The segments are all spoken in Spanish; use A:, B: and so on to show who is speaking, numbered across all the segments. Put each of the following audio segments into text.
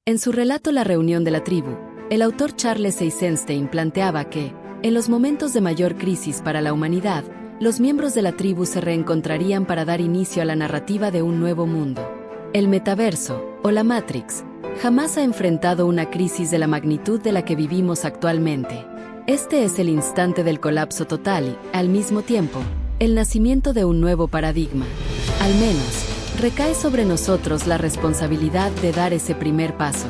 A: En su relato La reunión de la tribu, el autor Charles Eisenstein planteaba que, en los momentos de mayor crisis para la humanidad, los miembros de la tribu se reencontrarían para dar inicio a la narrativa de un nuevo mundo. El metaverso, o la Matrix, jamás ha enfrentado una crisis de la magnitud de la que vivimos actualmente. Este es el instante del colapso total y, al mismo tiempo, el nacimiento de un nuevo paradigma. Al menos, recae sobre nosotros la responsabilidad de dar ese primer paso.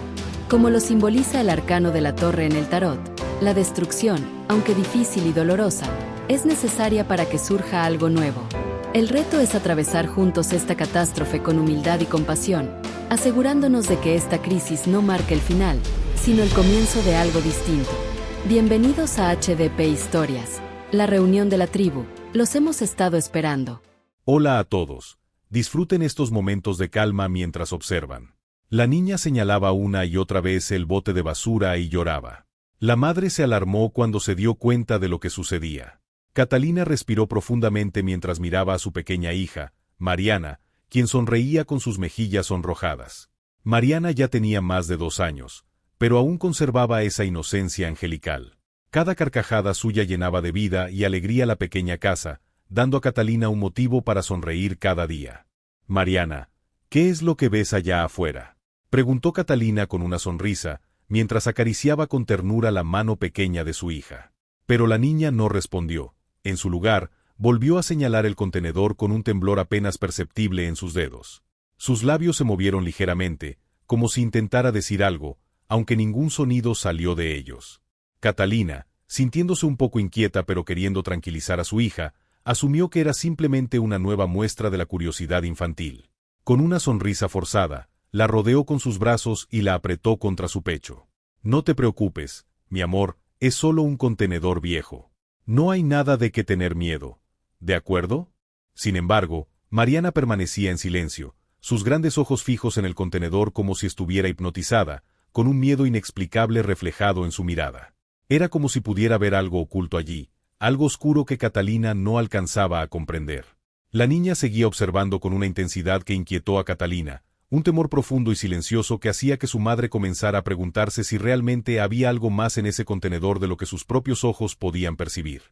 A: Como lo simboliza el arcano de la torre en el tarot, la destrucción, aunque difícil y dolorosa, es necesaria para que surja algo nuevo. El reto es atravesar juntos esta catástrofe con humildad y compasión, asegurándonos de que esta crisis no marque el final, sino el comienzo de algo distinto. Bienvenidos a HDP Historias, la reunión de la tribu, los hemos estado esperando.
B: Hola a todos. Disfruten estos momentos de calma mientras observan. La niña señalaba una y otra vez el bote de basura y lloraba. La madre se alarmó cuando se dio cuenta de lo que sucedía. Catalina respiró profundamente mientras miraba a su pequeña hija, Mariana, quien sonreía con sus mejillas sonrojadas. Mariana ya tenía más de 2 años, pero aún conservaba esa inocencia angelical. Cada carcajada suya llenaba de vida y alegría la pequeña casa, dando a Catalina un motivo para sonreír cada día. «Mariana, ¿qué es lo que ves allá afuera?», preguntó Catalina con una sonrisa, mientras acariciaba con ternura la mano pequeña de su hija. Pero la niña no respondió. En su lugar, volvió a señalar el contenedor con un temblor apenas perceptible en sus dedos. Sus labios se movieron ligeramente, como si intentara decir algo, aunque ningún sonido salió de ellos. Catalina, sintiéndose un poco inquieta pero queriendo tranquilizar a su hija, asumió que era simplemente una nueva muestra de la curiosidad infantil. Con una sonrisa forzada, la rodeó con sus brazos y la apretó contra su pecho. «No te preocupes, mi amor, es solo un contenedor viejo. No hay nada de qué tener miedo. ¿De acuerdo?». Sin embargo, Mariana permanecía en silencio, sus grandes ojos fijos en el contenedor como si estuviera hipnotizada, con un miedo inexplicable reflejado en su mirada. Era como si pudiera ver algo oculto allí, algo oscuro que Catalina no alcanzaba a comprender. La niña seguía observando con una intensidad que inquietó a Catalina, un temor profundo y silencioso que hacía que su madre comenzara a preguntarse si realmente había algo más en ese contenedor de lo que sus propios ojos podían percibir.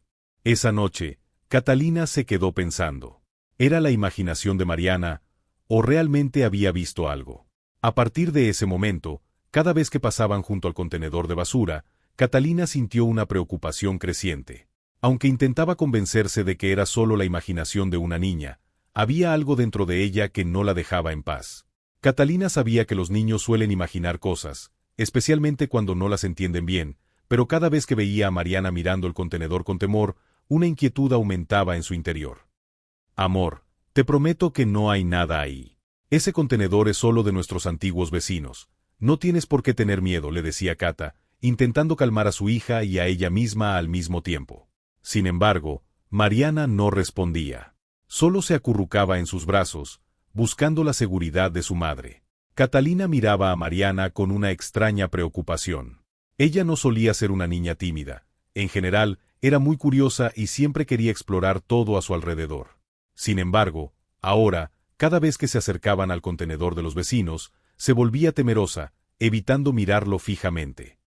B: Esa noche, Catalina se quedó pensando. ¿Era la imaginación de Mariana, o realmente había visto algo? A partir de ese momento, cada vez que pasaban junto al contenedor de basura, Catalina sintió una preocupación creciente. Aunque intentaba convencerse de que era solo la imaginación de una niña, había algo dentro de ella que no la dejaba en paz. Catalina sabía que los niños suelen imaginar cosas, especialmente cuando no las entienden bien, pero cada vez que veía a Mariana mirando el contenedor con temor, una inquietud aumentaba en su interior. «Amor, te prometo que no hay nada ahí. Ese contenedor es solo de nuestros antiguos vecinos. No tienes por qué tener miedo», le decía Cata, intentando calmar a su hija y a ella misma al mismo tiempo. Sin embargo, Mariana no respondía. Solo se acurrucaba en sus brazos, buscando la seguridad de su madre. Catalina miraba a Mariana con una extraña preocupación. Ella no solía ser una niña tímida. En general, era muy curiosa y siempre quería explorar todo a su alrededor. Sin embargo, ahora, cada vez que se acercaban al contenedor de los vecinos, se volvía temerosa, evitando mirarlo fijamente.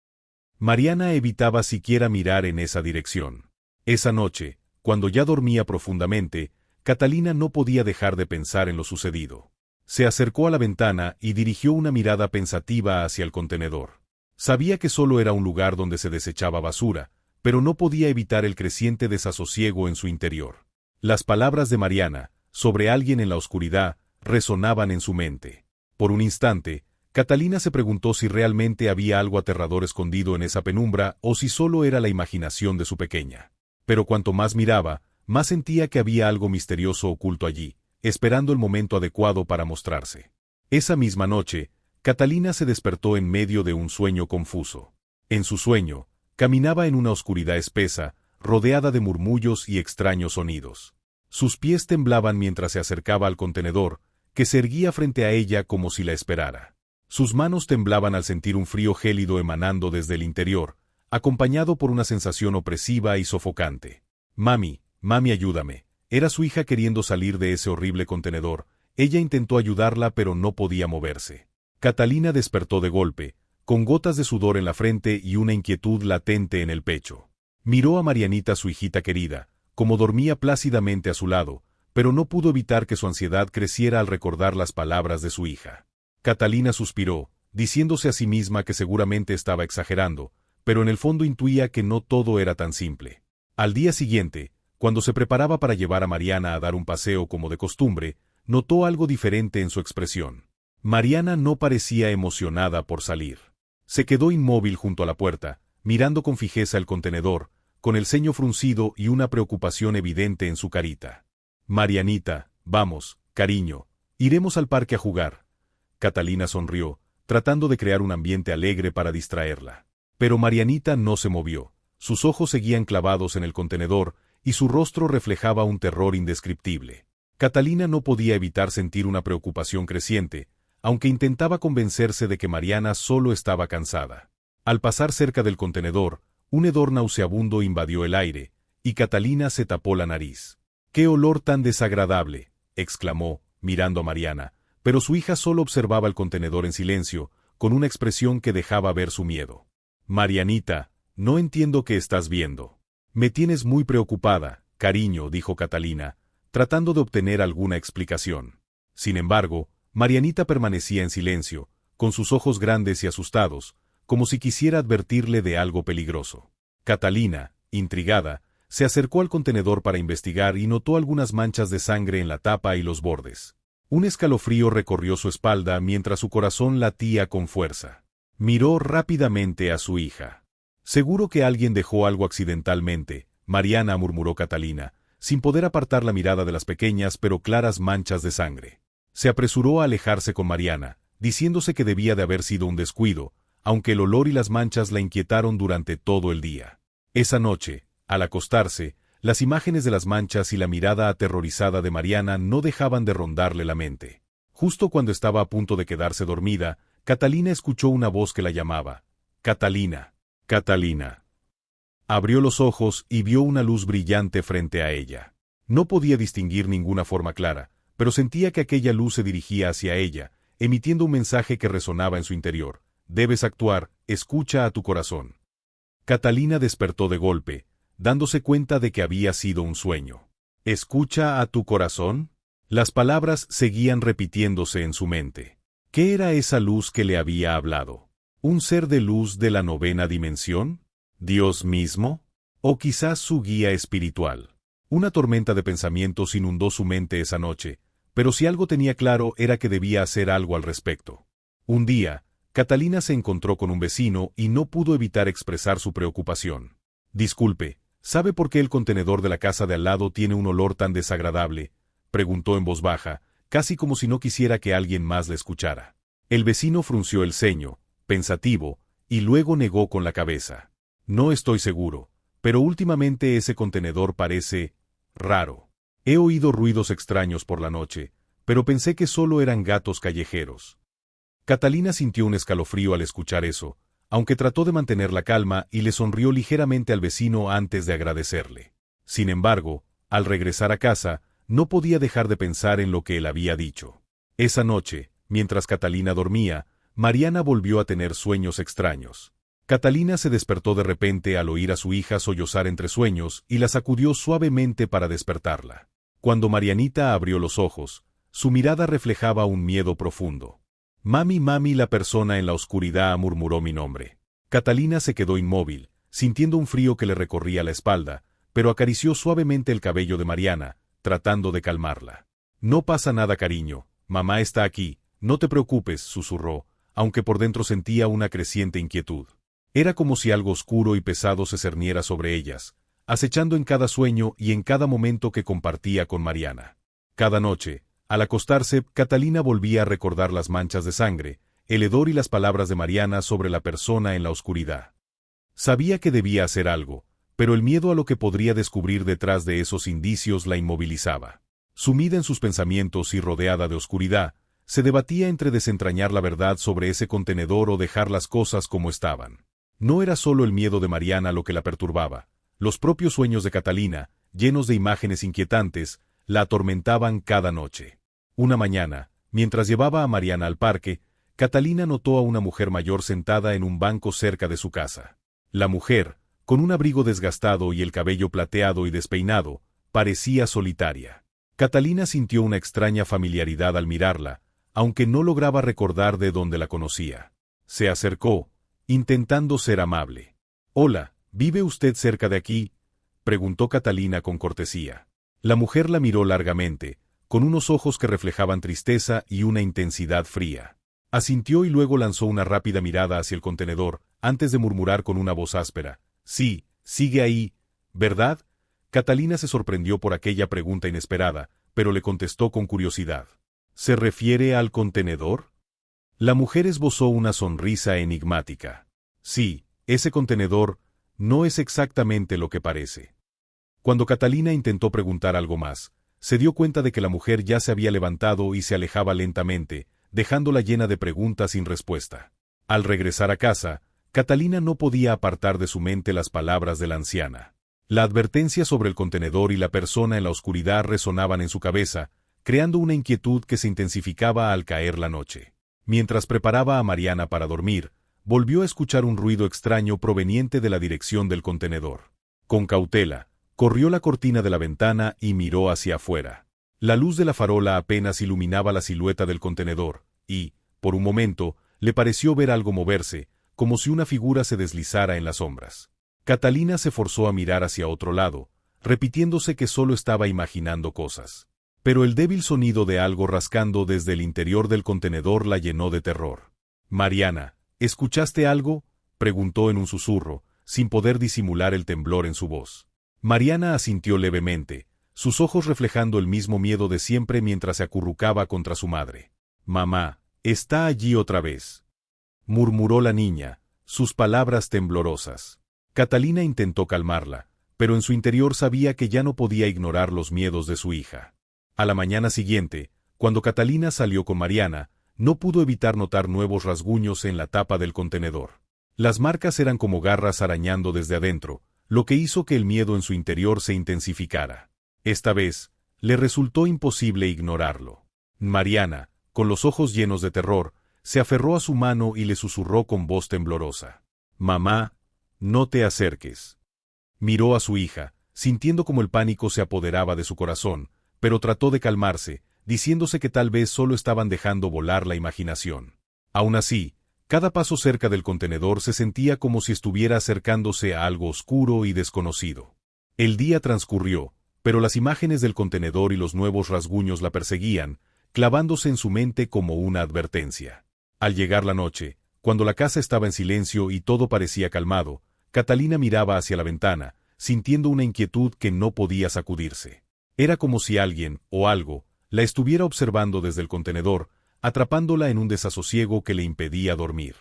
B: Mariana evitaba siquiera mirar en esa dirección. Esa noche, cuando ya dormía profundamente, Catalina no podía dejar de pensar en lo sucedido. Se acercó a la ventana y dirigió una mirada pensativa hacia el contenedor. Sabía que solo era un lugar donde se desechaba basura, pero no podía evitar el creciente desasosiego en su interior. Las palabras de Mariana, sobre alguien en la oscuridad, resonaban en su mente. Por un instante, Catalina se preguntó si realmente había algo aterrador escondido en esa penumbra o si solo era la imaginación de su pequeña. Pero cuanto más miraba, más sentía que había algo misterioso oculto allí, esperando el momento adecuado para mostrarse. Esa misma noche, Catalina se despertó en medio de un sueño confuso. En su sueño, caminaba en una oscuridad espesa, rodeada de murmullos y extraños sonidos. Sus pies temblaban mientras se acercaba al contenedor, que se erguía frente a ella como si la esperara. Sus manos temblaban al sentir un frío gélido emanando desde el interior, acompañado por una sensación opresiva y sofocante. «Mami, mami, ayúdame». Era su hija queriendo salir de ese horrible contenedor. Ella intentó ayudarla pero no podía moverse. Catalina despertó de golpe, con gotas de sudor en la frente y una inquietud latente en el pecho. Miró a Marianita, su hijita querida, como dormía plácidamente a su lado, pero no pudo evitar que su ansiedad creciera al recordar las palabras de su hija. Catalina suspiró, diciéndose a sí misma que seguramente estaba exagerando, pero en el fondo intuía que no todo era tan simple. Al día siguiente, cuando se preparaba para llevar a Mariana a dar un paseo como de costumbre, notó algo diferente en su expresión. Mariana no parecía emocionada por salir. Se quedó inmóvil junto a la puerta, mirando con fijeza el contenedor, con el ceño fruncido y una preocupación evidente en su carita. «Marianita, vamos, cariño, iremos al parque a jugar». Catalina sonrió, tratando de crear un ambiente alegre para distraerla. Pero Marianita no se movió. Sus ojos seguían clavados en el contenedor y su rostro reflejaba un terror indescriptible. Catalina no podía evitar sentir una preocupación creciente, aunque intentaba convencerse de que Mariana solo estaba cansada. Al pasar cerca del contenedor, un hedor nauseabundo invadió el aire, y Catalina se tapó la nariz. «¡Qué olor tan desagradable!», exclamó, mirando a Mariana, pero su hija solo observaba el contenedor en silencio, con una expresión que dejaba ver su miedo. «Marianita, no entiendo qué estás viendo». «Me tienes muy preocupada, cariño», dijo Catalina, tratando de obtener alguna explicación. Sin embargo, Marianita permanecía en silencio, con sus ojos grandes y asustados, como si quisiera advertirle de algo peligroso. Catalina, intrigada, se acercó al contenedor para investigar y notó algunas manchas de sangre en la tapa y los bordes. Un escalofrío recorrió su espalda mientras su corazón latía con fuerza. Miró rápidamente a su hija. «Seguro que alguien dejó algo accidentalmente», Mariana, murmuró Catalina, sin poder apartar la mirada de las pequeñas pero claras manchas de sangre. Se apresuró a alejarse con Mariana, diciéndose que debía de haber sido un descuido, aunque el olor y las manchas la inquietaron durante todo el día. Esa noche, al acostarse, las imágenes de las manchas y la mirada aterrorizada de Mariana no dejaban de rondarle la mente. Justo cuando estaba a punto de quedarse dormida, Catalina escuchó una voz que la llamaba. «Catalina, Catalina». Abrió los ojos y vio una luz brillante frente a ella. No podía distinguir ninguna forma clara, pero sentía que aquella luz se dirigía hacia ella, emitiendo un mensaje que resonaba en su interior. «Debes actuar, escucha a tu corazón». Catalina despertó de golpe, dándose cuenta de que había sido un sueño. «¿Escucha a tu corazón?». Las palabras seguían repitiéndose en su mente. ¿Qué era esa luz que le había hablado? ¿Un ser de luz de la 9ª dimensión? ¿Dios mismo? ¿O quizás su guía espiritual? Una tormenta de pensamientos inundó su mente esa noche, pero si algo tenía claro era que debía hacer algo al respecto. Un día, Catalina se encontró con un vecino y no pudo evitar expresar su preocupación. «Disculpe, ¿sabe por qué el contenedor de la casa de al lado tiene un olor tan desagradable?», preguntó en voz baja, casi como si no quisiera que alguien más le escuchara. El vecino frunció el ceño, pensativo, y luego negó con la cabeza. «No estoy seguro, pero últimamente ese contenedor parece raro. He oído ruidos extraños por la noche, pero pensé que solo eran gatos callejeros». Catalina sintió un escalofrío al escuchar eso, aunque trató de mantener la calma y le sonrió ligeramente al vecino antes de agradecerle. Sin embargo, al regresar a casa, no podía dejar de pensar en lo que él había dicho. Esa noche, mientras Catalina dormía, Mariana volvió a tener sueños extraños. Catalina se despertó de repente al oír a su hija sollozar entre sueños y la sacudió suavemente para despertarla. Cuando Marianita abrió los ojos, su mirada reflejaba un miedo profundo. «Mami, mami», la persona en la oscuridad murmuró mi nombre. Catalina se quedó inmóvil, sintiendo un frío que le recorría la espalda, pero acarició suavemente el cabello de Mariana, tratando de calmarla. «No pasa nada, cariño, mamá está aquí, no te preocupes», susurró, aunque por dentro sentía una creciente inquietud. Era como si algo oscuro y pesado se cerniera sobre ellas, acechando en cada sueño y en cada momento que compartía con Mariana. Cada noche, al acostarse, Catalina volvía a recordar las manchas de sangre, el hedor y las palabras de Mariana sobre la persona en la oscuridad. Sabía que debía hacer algo, pero el miedo a lo que podría descubrir detrás de esos indicios la inmovilizaba. Sumida en sus pensamientos y rodeada de oscuridad, se debatía entre desentrañar la verdad sobre ese contenedor o dejar las cosas como estaban. No era solo el miedo de Mariana lo que la perturbaba. Los propios sueños de Catalina, llenos de imágenes inquietantes, la atormentaban cada noche. Una mañana, mientras llevaba a Mariana al parque, Catalina notó a una mujer mayor sentada en un banco cerca de su casa. La mujer, con un abrigo desgastado y el cabello plateado y despeinado, parecía solitaria. Catalina sintió una extraña familiaridad al mirarla, aunque no lograba recordar de dónde la conocía. Se acercó, intentando ser amable. «Hola, ¿vive usted cerca de aquí?», preguntó Catalina con cortesía. La mujer la miró largamente, con unos ojos que reflejaban tristeza y una intensidad fría. Asintió y luego lanzó una rápida mirada hacia el contenedor, antes de murmurar con una voz áspera: «Sí, sigue ahí, ¿verdad?». Catalina se sorprendió por aquella pregunta inesperada, pero le contestó con curiosidad: «¿Se refiere al contenedor?». La mujer esbozó una sonrisa enigmática. «Sí, ese contenedor no es exactamente lo que parece». Cuando Catalina intentó preguntar algo más, se dio cuenta de que la mujer ya se había levantado y se alejaba lentamente, dejándola llena de preguntas sin respuesta. Al regresar a casa, Catalina no podía apartar de su mente las palabras de la anciana. La advertencia sobre el contenedor y la persona en la oscuridad resonaban en su cabeza, creando una inquietud que se intensificaba al caer la noche. Mientras preparaba a Mariana para dormir, volvió a escuchar un ruido extraño proveniente de la dirección del contenedor. Con cautela, corrió la cortina de la ventana y miró hacia afuera. La luz de la farola apenas iluminaba la silueta del contenedor, y, por un momento, le pareció ver algo moverse, como si una figura se deslizara en las sombras. Catalina se forzó a mirar hacia otro lado, repitiéndose que solo estaba imaginando cosas. Pero el débil sonido de algo rascando desde el interior del contenedor la llenó de terror. «Mariana, ¿escuchaste algo?», preguntó en un susurro, sin poder disimular el temblor en su voz. Mariana asintió levemente, sus ojos reflejando el mismo miedo de siempre mientras se acurrucaba contra su madre. «Mamá, está allí otra vez», murmuró la niña, sus palabras temblorosas. Catalina intentó calmarla, pero en su interior sabía que ya no podía ignorar los miedos de su hija. A la mañana siguiente, cuando Catalina salió con Mariana, no pudo evitar notar nuevos rasguños en la tapa del contenedor. Las marcas eran como garras arañando desde adentro, lo que hizo que el miedo en su interior se intensificara. Esta vez, le resultó imposible ignorarlo. Mariana, con los ojos llenos de terror, se aferró a su mano y le susurró con voz temblorosa: «Mamá, no te acerques». Miró a su hija, sintiendo como el pánico se apoderaba de su corazón, pero trató de calmarse, diciéndose que tal vez solo estaban dejando volar la imaginación. Aún así, cada paso cerca del contenedor se sentía como si estuviera acercándose a algo oscuro y desconocido. El día transcurrió, pero las imágenes del contenedor y los nuevos rasguños la perseguían, clavándose en su mente como una advertencia. Al llegar la noche, cuando la casa estaba en silencio y todo parecía calmado, Catalina miraba hacia la ventana, sintiendo una inquietud que no podía sacudirse. Era como si alguien, o algo, la estuviera observando desde el contenedor, atrapándola en un desasosiego que le impedía dormir.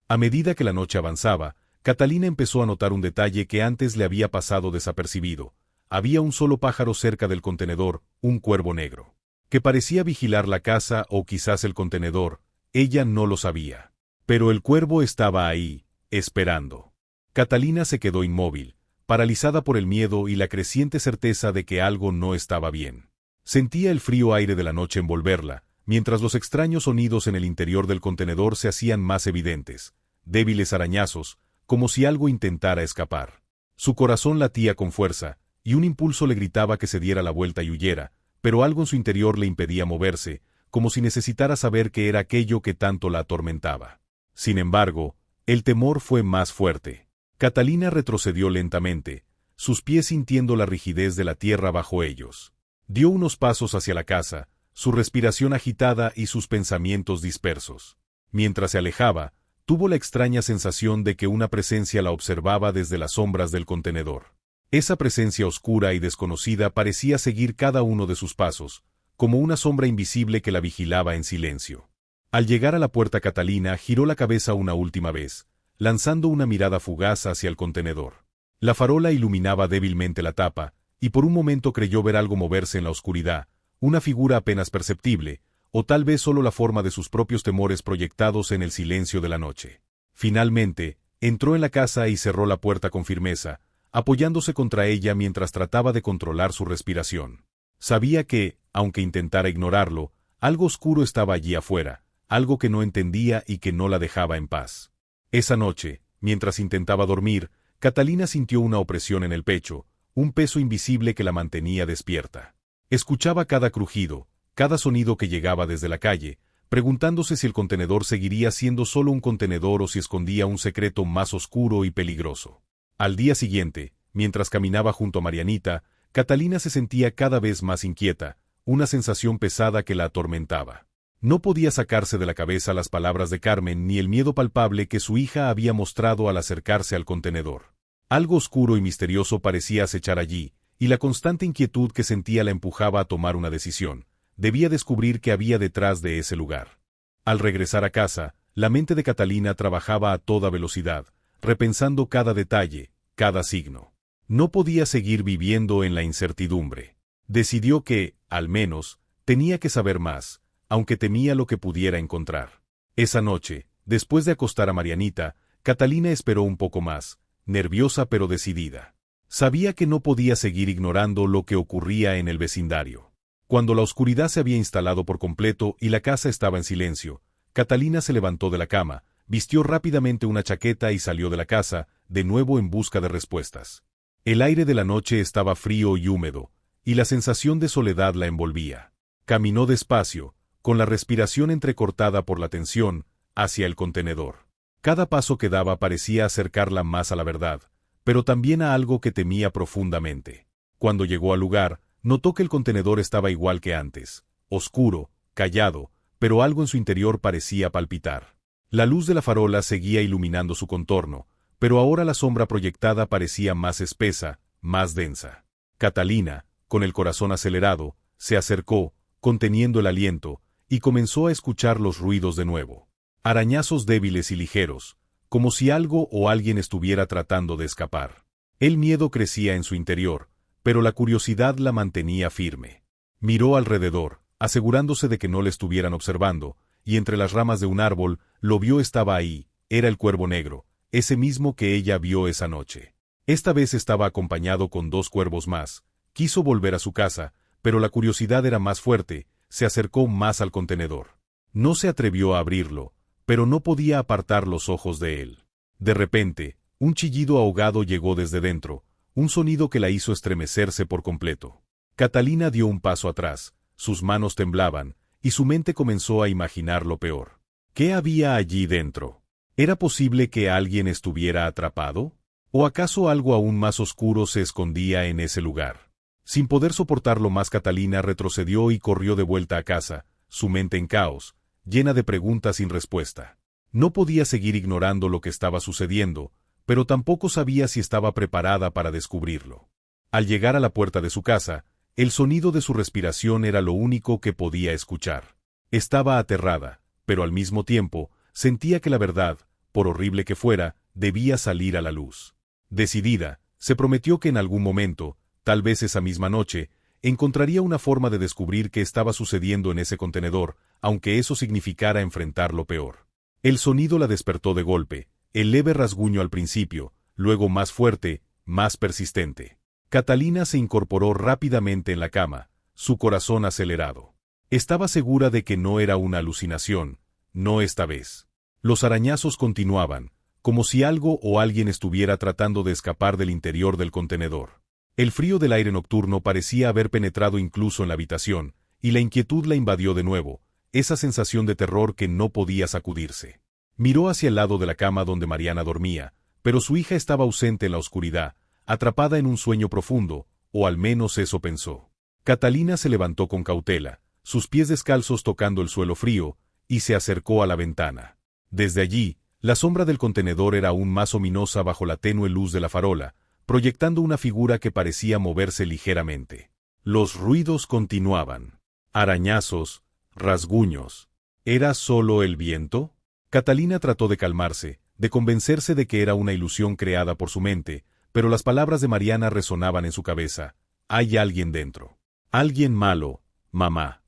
B: A medida que la noche avanzaba, Catalina empezó a notar un detalle que antes le había pasado desapercibido. Había un solo pájaro cerca del contenedor, un cuervo negro, que parecía vigilar la casa o quizás el contenedor. Ella no lo sabía. Pero el cuervo estaba ahí, esperando. Catalina se quedó inmóvil, paralizada por el miedo y la creciente certeza de que algo no estaba bien. Sentía el frío aire de la noche envolverla, mientras los extraños sonidos en el interior del contenedor se hacían más evidentes, débiles arañazos, como si algo intentara escapar. Su corazón latía con fuerza, y un impulso le gritaba que se diera la vuelta y huyera, pero algo en su interior le impedía moverse, como si necesitara saber qué era aquello que tanto la atormentaba. Sin embargo, el temor fue más fuerte. Catalina retrocedió lentamente, sus pies sintiendo la rigidez de la tierra bajo ellos. Dio unos pasos hacia la casa, su respiración agitada y sus pensamientos dispersos. Mientras se alejaba, tuvo la extraña sensación de que una presencia la observaba desde las sombras del contenedor. Esa presencia oscura y desconocida parecía seguir cada uno de sus pasos, como una sombra invisible que la vigilaba en silencio. Al llegar a la puerta, Catalina giró la cabeza una última vez, lanzando una mirada fugaz hacia el contenedor. La farola iluminaba débilmente la tapa, y por un momento creyó ver algo moverse en la oscuridad, una figura apenas perceptible, o tal vez solo la forma de sus propios temores proyectados en el silencio de la noche. Finalmente, entró en la casa y cerró la puerta con firmeza, apoyándose contra ella mientras trataba de controlar su respiración. Sabía que, aunque intentara ignorarlo, algo oscuro estaba allí afuera, algo que no entendía y que no la dejaba en paz. Esa noche, mientras intentaba dormir, Catalina sintió una opresión en el pecho, un peso invisible que la mantenía despierta. Escuchaba cada crujido, cada sonido que llegaba desde la calle, preguntándose si el contenedor seguiría siendo solo un contenedor o si escondía un secreto más oscuro y peligroso. Al día siguiente, mientras caminaba junto a Marianita, Catalina se sentía cada vez más inquieta, una sensación pesada que la atormentaba. No podía sacarse de la cabeza las palabras de Carmen ni el miedo palpable que su hija había mostrado al acercarse al contenedor. Algo oscuro y misterioso parecía acechar allí, y la constante inquietud que sentía la empujaba a tomar una decisión. Debía descubrir qué había detrás de ese lugar. Al regresar a casa, la mente de Catalina trabajaba a toda velocidad, repensando cada detalle, cada signo. No podía seguir viviendo en la incertidumbre. Decidió que, al menos, tenía que saber más, aunque temía lo que pudiera encontrar. Esa noche, después de acostar a Marianita, Catalina esperó un poco más, nerviosa pero decidida. Sabía que no podía seguir ignorando lo que ocurría en el vecindario. Cuando la oscuridad se había instalado por completo y la casa estaba en silencio, Catalina se levantó de la cama, vistió rápidamente una chaqueta y salió de la casa, de nuevo en busca de respuestas. El aire de la noche estaba frío y húmedo, y la sensación de soledad la envolvía. Caminó despacio, con la respiración entrecortada por la tensión, hacia el contenedor. Cada paso que daba parecía acercarla más a la verdad, pero también a algo que temía profundamente. Cuando llegó al lugar, notó que el contenedor estaba igual que antes, oscuro, callado, pero algo en su interior parecía palpitar. La luz de la farola seguía iluminando su contorno, pero ahora la sombra proyectada parecía más espesa, más densa. Catalina, con el corazón acelerado, se acercó, conteniendo el aliento, y comenzó a escuchar los ruidos de nuevo. Arañazos débiles y ligeros, como si algo o alguien estuviera tratando de escapar. El miedo crecía en su interior, pero la curiosidad la mantenía firme. Miró alrededor, asegurándose de que no le estuvieran observando, y entre las ramas de un árbol, lo vio estaba ahí, era el cuervo negro, ese mismo que ella vio esa noche. Esta vez estaba acompañado con 2 cuervos más. Quiso volver a su casa, pero la curiosidad era más fuerte, se acercó más al contenedor. No se atrevió a abrirlo, pero no podía apartar los ojos de él. De repente, un chillido ahogado llegó desde dentro, un sonido que la hizo estremecerse por completo. Catalina dio un paso atrás, sus manos temblaban, y su mente comenzó a imaginar lo peor. ¿Qué había allí dentro? ¿Era posible que alguien estuviera atrapado? ¿O acaso algo aún más oscuro se escondía en ese lugar? Sin poder soportarlo más, Catalina retrocedió y corrió de vuelta a casa, su mente en caos, llena de preguntas sin respuesta. No podía seguir ignorando lo que estaba sucediendo, pero tampoco sabía si estaba preparada para descubrirlo. Al llegar a la puerta de su casa, el sonido de su respiración era lo único que podía escuchar. Estaba aterrada, pero al mismo tiempo, sentía que la verdad, por horrible que fuera, debía salir a la luz. Decidida, se prometió que en algún momento, tal vez esa misma noche, encontraría una forma de descubrir qué estaba sucediendo en ese contenedor, aunque eso significara enfrentar lo peor. El sonido la despertó de golpe, el leve rasguño al principio, luego más fuerte, más persistente. Catalina se incorporó rápidamente en la cama, su corazón acelerado. Estaba segura de que no era una alucinación, no esta vez. Los arañazos continuaban, como si algo o alguien estuviera tratando de escapar del interior del contenedor. El frío del aire nocturno parecía haber penetrado incluso en la habitación, y la inquietud la invadió de nuevo, esa sensación de terror que no podía sacudirse. Miró hacia el lado de la cama donde Mariana dormía, pero su hija estaba ausente en la oscuridad, atrapada en un sueño profundo, o al menos eso pensó. Catalina se levantó con cautela, sus pies descalzos tocando el suelo frío, y se acercó a la ventana. Desde allí, la sombra del contenedor era aún más ominosa bajo la tenue luz de la farola, proyectando una figura que parecía moverse ligeramente. Los ruidos continuaban. Arañazos, rasguños. ¿Era solo el viento? Catalina trató de calmarse, de convencerse de que era una ilusión creada por su mente, pero las palabras de Mariana resonaban en su cabeza. Hay alguien dentro. Alguien malo, mamá.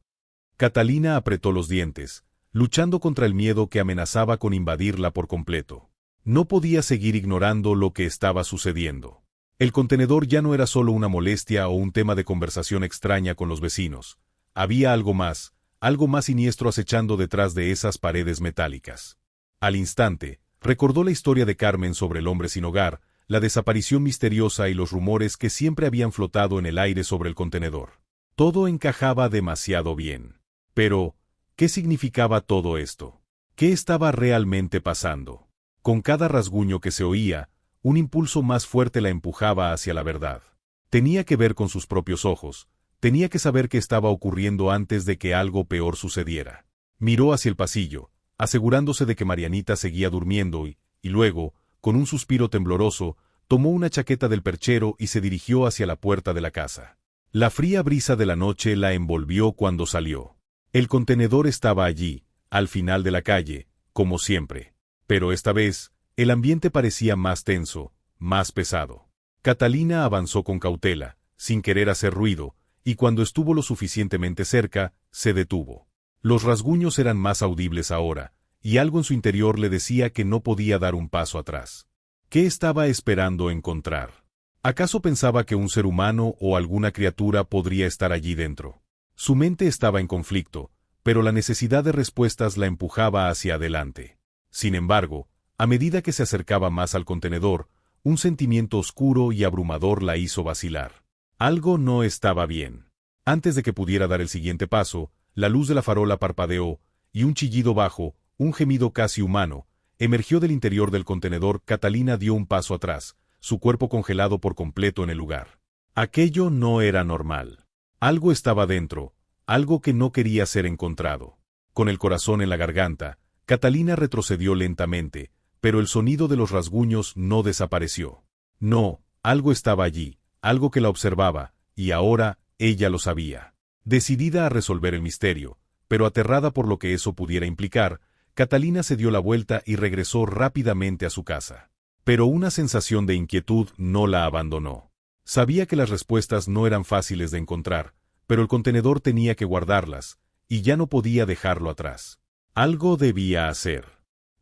B: Catalina apretó los dientes, luchando contra el miedo que amenazaba con invadirla por completo. No podía seguir ignorando lo que estaba sucediendo. El contenedor ya no era solo una molestia o un tema de conversación extraña con los vecinos. Había algo más, algo más siniestro acechando detrás de esas paredes metálicas. Al instante, recordó la historia de Carmen sobre el hombre sin hogar, la desaparición misteriosa y los rumores que siempre habían flotado en el aire sobre el contenedor. Todo encajaba demasiado bien. Pero, ¿qué significaba todo esto? ¿Qué estaba realmente pasando? Con cada rasguño que se oía, un impulso más fuerte la empujaba hacia la verdad. Tenía que ver con sus propios ojos, tenía que saber qué estaba ocurriendo antes de que algo peor sucediera. Miró hacia el pasillo, asegurándose de que Marianita seguía durmiendo y luego, con un suspiro tembloroso, tomó una chaqueta del perchero y se dirigió hacia la puerta de la casa. La fría brisa de la noche la envolvió cuando salió. El contenedor estaba allí, al final de la calle, como siempre. Pero esta vez, el ambiente parecía más tenso, más pesado. Catalina avanzó con cautela, sin querer hacer ruido, y cuando estuvo lo suficientemente cerca, se detuvo. Los rasguños eran más audibles ahora, y algo en su interior le decía que no podía dar un paso atrás. ¿Qué estaba esperando encontrar? ¿Acaso pensaba que un ser humano o alguna criatura podría estar allí dentro? Su mente estaba en conflicto, pero la necesidad de respuestas la empujaba hacia adelante. Sin embargo, a medida que se acercaba más al contenedor, un sentimiento oscuro y abrumador la hizo vacilar. Algo no estaba bien. Antes de que pudiera dar el siguiente paso, la luz de la farola parpadeó, y un chillido bajo, un gemido casi humano, emergió del interior del contenedor. Catalina dio un paso atrás, su cuerpo congelado por completo en el lugar. Aquello no era normal. Algo estaba dentro, algo que no quería ser encontrado. Con el corazón en la garganta, Catalina retrocedió lentamente, pero el sonido de los rasguños no desapareció. No, algo estaba allí, algo que la observaba, y ahora ella lo sabía. Decidida a resolver el misterio, pero aterrada por lo que eso pudiera implicar, Catalina se dio la vuelta y regresó rápidamente a su casa. Pero una sensación de inquietud no la abandonó. Sabía que las respuestas no eran fáciles de encontrar, pero el contenedor tenía que guardarlas, y ya no podía dejarlo atrás. Algo debía hacer.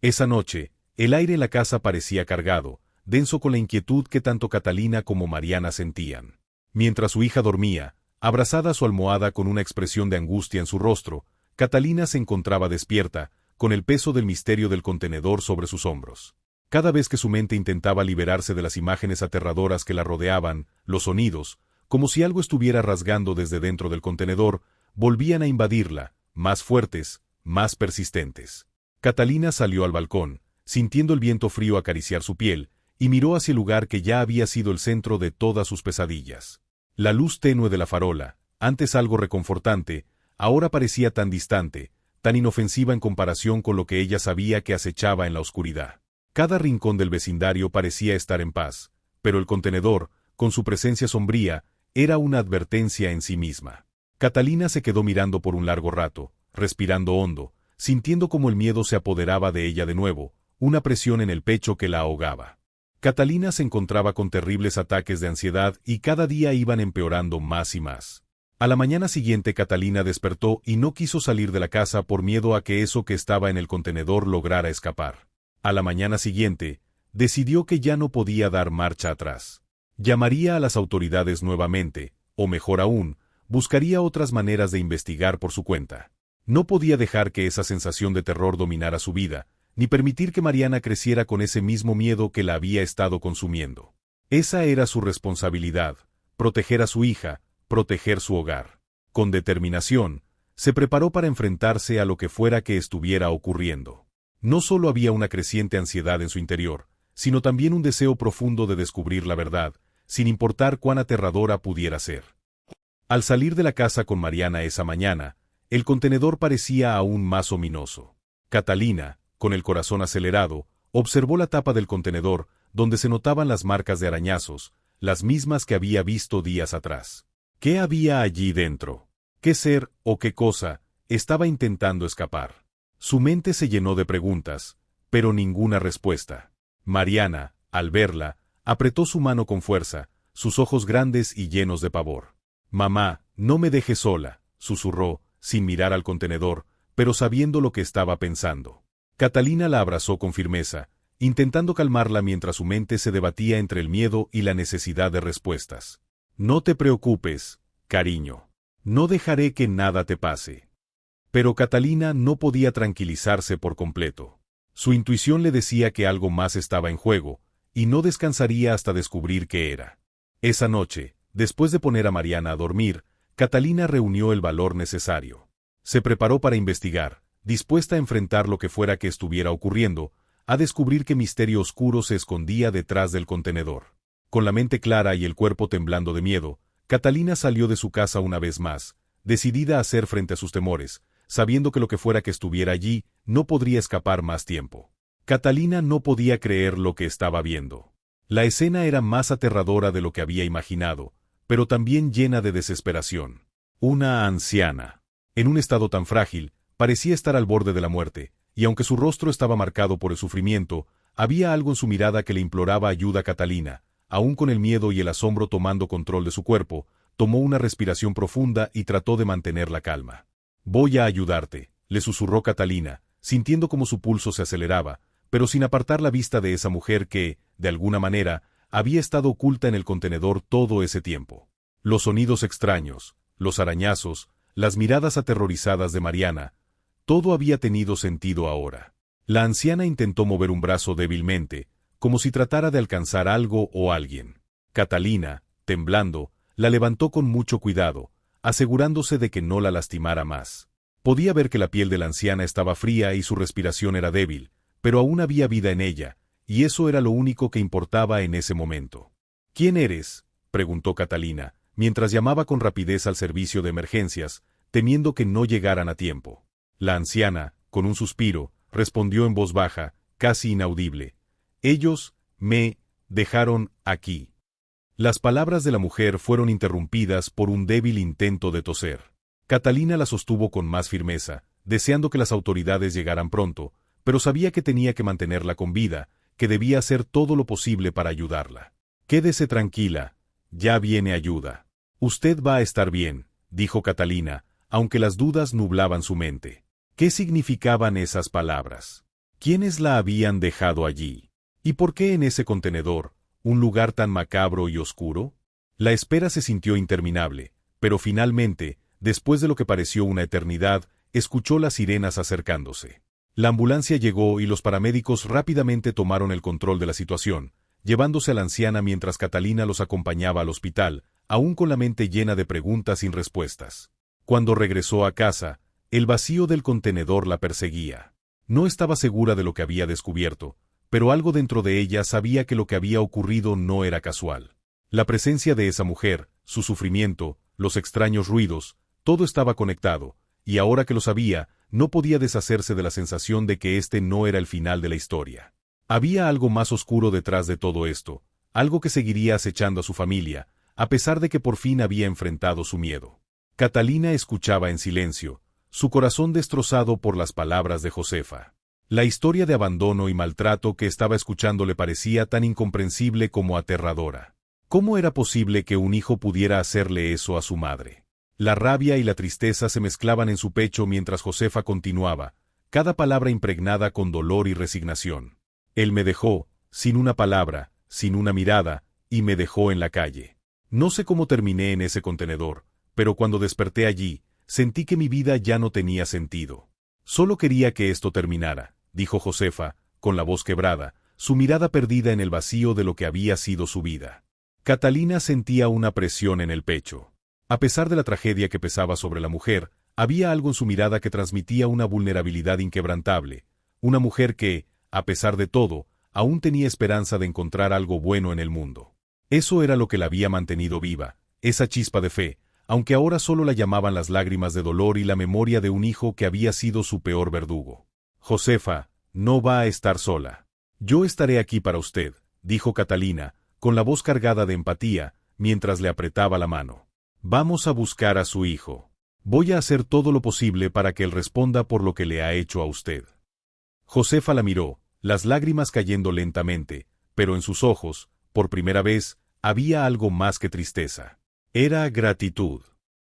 B: Esa noche, el aire en la casa parecía cargado, denso con la inquietud que tanto Catalina como Mariana sentían. Mientras su hija dormía, abrazada a su almohada con una expresión de angustia en su rostro, Catalina se encontraba despierta, con el peso del misterio del contenedor sobre sus hombros. Cada vez que su mente intentaba liberarse de las imágenes aterradoras que la rodeaban, los sonidos, como si algo estuviera rasgando desde dentro del contenedor, volvían a invadirla, más fuertes, más persistentes. Catalina salió al balcón, sintiendo el viento frío acariciar su piel, y miró hacia el lugar que ya había sido el centro de todas sus pesadillas. La luz tenue de la farola, antes algo reconfortante, ahora parecía tan distante, tan inofensiva en comparación con lo que ella sabía que acechaba en la oscuridad. Cada rincón del vecindario parecía estar en paz, pero el contenedor, con su presencia sombría, era una advertencia en sí misma. Catalina se quedó mirando por un largo rato, respirando hondo, sintiendo como el miedo se apoderaba de ella de nuevo, una presión en el pecho que la ahogaba. Catalina se encontraba con terribles ataques de ansiedad y cada día iban empeorando más y más. A la mañana siguiente Catalina despertó y no quiso salir de la casa por miedo a que eso que estaba en el contenedor lograra escapar. A la mañana siguiente, decidió que ya no podía dar marcha atrás. Llamaría a las autoridades nuevamente, o mejor aún, buscaría otras maneras de investigar por su cuenta. No podía dejar que esa sensación de terror dominara su vida, ni permitir que Mariana creciera con ese mismo miedo que la había estado consumiendo. Esa era su responsabilidad, proteger a su hija, proteger su hogar. Con determinación, se preparó para enfrentarse a lo que fuera que estuviera ocurriendo. No solo había una creciente ansiedad en su interior, sino también un deseo profundo de descubrir la verdad, sin importar cuán aterradora pudiera ser. Al salir de la casa con Mariana esa mañana, el contenedor parecía aún más ominoso. Catalina, con el corazón acelerado, observó la tapa del contenedor, donde se notaban las marcas de arañazos, las mismas que había visto días atrás. ¿Qué había allí dentro? ¿Qué ser o qué cosa estaba intentando escapar? Su mente se llenó de preguntas, pero ninguna respuesta. Mariana, al verla, apretó su mano con fuerza, sus ojos grandes y llenos de pavor. «Mamá, no me dejes sola», susurró, sin mirar al contenedor, pero sabiendo lo que estaba pensando. Catalina la abrazó con firmeza, intentando calmarla mientras su mente se debatía entre el miedo y la necesidad de respuestas. «No te preocupes, cariño. No dejaré que nada te pase». Pero Catalina no podía tranquilizarse por completo. Su intuición le decía que algo más estaba en juego, y no descansaría hasta descubrir qué era. Esa noche, después de poner a Mariana a dormir, Catalina reunió el valor necesario. Se preparó para investigar, dispuesta a enfrentar lo que fuera que estuviera ocurriendo, a descubrir qué misterio oscuro se escondía detrás del contenedor. Con la mente clara y el cuerpo temblando de miedo, Catalina salió de su casa una vez más, decidida a hacer frente a sus temores, sabiendo que lo que fuera que estuviera allí no podría escapar más tiempo. Catalina no podía creer lo que estaba viendo. La escena era más aterradora de lo que había imaginado, pero también llena de desesperación. Una anciana, en un estado tan frágil, parecía estar al borde de la muerte, y aunque su rostro estaba marcado por el sufrimiento, había algo en su mirada que le imploraba ayuda a Catalina. Aún con el miedo y el asombro tomando control de su cuerpo, tomó una respiración profunda y trató de mantener la calma. «Voy a ayudarte», le susurró Catalina, sintiendo como su pulso se aceleraba, pero sin apartar la vista de esa mujer que, de alguna manera, había estado oculta en el contenedor todo ese tiempo. Los sonidos extraños, los arañazos, las miradas aterrorizadas de Mariana, todo había tenido sentido ahora. La anciana intentó mover un brazo débilmente, como si tratara de alcanzar algo o alguien. Catalina, temblando, la levantó con mucho cuidado, asegurándose de que no la lastimara más. Podía ver que la piel de la anciana estaba fría y su respiración era débil, pero aún había vida en ella, y eso era lo único que importaba en ese momento. «¿Quién eres?», preguntó Catalina, mientras llamaba con rapidez al servicio de emergencias, temiendo que no llegaran a tiempo. La anciana, con un suspiro, respondió en voz baja, casi inaudible: «Ellos me dejaron aquí». Las palabras de la mujer fueron interrumpidas por un débil intento de toser. Catalina la sostuvo con más firmeza, deseando que las autoridades llegaran pronto, pero sabía que tenía que mantenerla con vida, que debía hacer todo lo posible para ayudarla. «Quédese tranquila, ya viene ayuda. Usted va a estar bien», dijo Catalina, aunque las dudas nublaban su mente. ¿Qué significaban esas palabras? ¿Quiénes la habían dejado allí? ¿Y por qué en ese contenedor, un lugar tan macabro y oscuro? La espera se sintió interminable, pero finalmente, después de lo que pareció una eternidad, escuchó las sirenas acercándose. La ambulancia llegó y los paramédicos rápidamente tomaron el control de la situación, llevándose a la anciana mientras Catalina los acompañaba al hospital, aún con la mente llena de preguntas sin respuestas. Cuando regresó a casa, el vacío del contenedor la perseguía. No estaba segura de lo que había descubierto, pero algo dentro de ella sabía que lo que había ocurrido no era casual. La presencia de esa mujer, su sufrimiento, los extraños ruidos, todo estaba conectado, y ahora que lo sabía, no podía deshacerse de la sensación de que este no era el final de la historia. Había algo más oscuro detrás de todo esto, algo que seguiría acechando a su familia, a pesar de que por fin había enfrentado su miedo. Catalina escuchaba en silencio, su corazón destrozado por las palabras de Josefa. La historia de abandono y maltrato que estaba escuchando le parecía tan incomprensible como aterradora. ¿Cómo era posible que un hijo pudiera hacerle eso a su madre? La rabia y la tristeza se mezclaban en su pecho mientras Josefa continuaba, cada palabra impregnada con dolor y resignación. Él me dejó, sin una palabra, sin una mirada, y me dejó en la calle. No sé cómo terminé en ese contenedor, pero cuando desperté allí, sentí que mi vida ya no tenía sentido. Solo quería que esto terminara, dijo Josefa, con la voz quebrada, su mirada perdida en el vacío de lo que había sido su vida. Catalina sentía una presión en el pecho. A pesar de la tragedia que pesaba sobre la mujer, había algo en su mirada que transmitía una vulnerabilidad inquebrantable, una mujer que, a pesar de todo, aún tenía esperanza de encontrar algo bueno en el mundo. Eso era lo que la había mantenido viva, esa chispa de fe, aunque ahora solo la llamaban las lágrimas de dolor y la memoria de un hijo que había sido su peor verdugo. «Josefa, no va a estar sola. Yo estaré aquí para usted», dijo Catalina, con la voz cargada de empatía, mientras le apretaba la mano. «Vamos a buscar a su hijo. Voy a hacer todo lo posible para que él responda por lo que le ha hecho a usted». Josefa la miró, las lágrimas cayendo lentamente, pero en sus ojos, por primera vez, había algo más que tristeza. Era gratitud.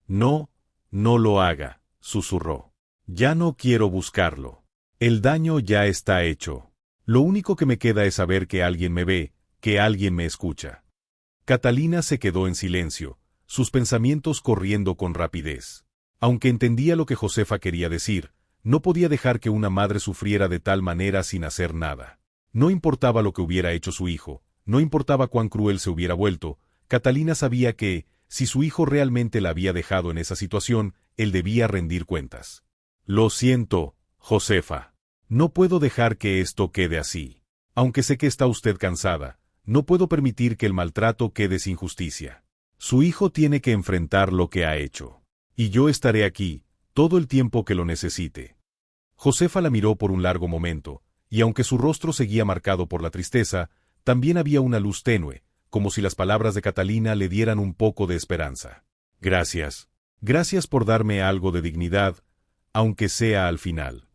B: «No, no lo haga», susurró. «Ya no quiero buscarlo. El daño ya está hecho. Lo único que me queda es saber que alguien me ve, que alguien me escucha». Catalina se quedó en silencio, sus pensamientos corriendo con rapidez. Aunque entendía lo que Josefa quería decir, no podía dejar que una madre sufriera de tal manera sin hacer nada. No importaba lo que hubiera hecho su hijo, no importaba cuán cruel se hubiera vuelto, Catalina sabía que, si su hijo realmente la había dejado en esa situación, él debía rendir cuentas. Lo siento, Josefa. No puedo dejar que esto quede así. Aunque sé que está usted cansada, no puedo permitir que el maltrato quede sin justicia. Su hijo tiene que enfrentar lo que ha hecho. Y yo estaré aquí, todo el tiempo que lo necesite. Josefa la miró por un largo momento, y aunque su rostro seguía marcado por la tristeza, también había una luz tenue, como si las palabras de Catalina le dieran un poco de esperanza. Gracias. Gracias por darme algo de dignidad, aunque sea al final.